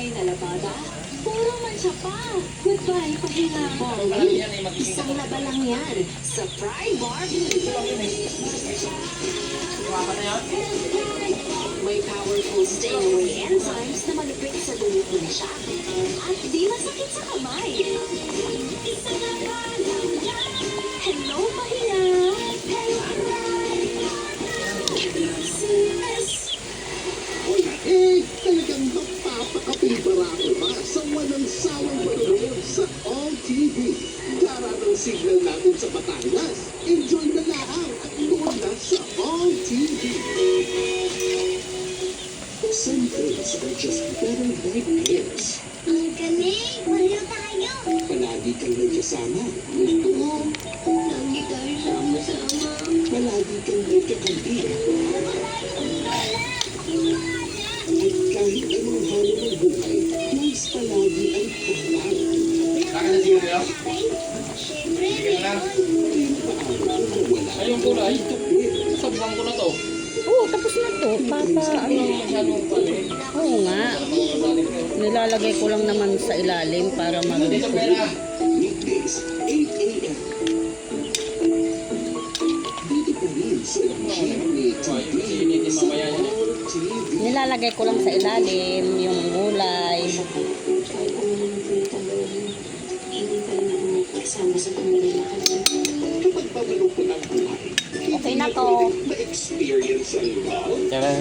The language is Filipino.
kulay na labada. Puro mancha pa. Goodbye, pahinga. Isang laba lang yan. Sa Fry Bar. May powerful stay-away enzymes na malupit sa dulot ng siya. At di masakit sa kamay. Hello, pahinga. Talagang magpapakapibara ako pa sa walang sawang panonood sa All TV. Daratang signal natin sa Batangas. Enjoy na lang at nood na sa All TV. Some things are just better right pairs. Ang galing! Wala tayo! Palagi kang may kasama. Gusto ko, lagi tayo sama-sama. Palagi kang may kakampi. At kahit anong hamon ng buhay, nais palagi ang paglaban. Siyempre, Hindi paano kung wala Ayun kulay. kapit. Sabukan ko na to. Oo, tapos na to. Oo nga. Nilalagay ko lang naman sa ilalim para Dito maluto. pera. Weekdays, 8 a.m. Dito pa rin sa Jimmy TV sa All TV. Nilalagay ko lang sa ilalim yung gulay. Hindi pa rin ako kasama sa pamilya kasi. Kapag pamalungkot ang buhay, Okay na to. na-experience ang love. Yan na.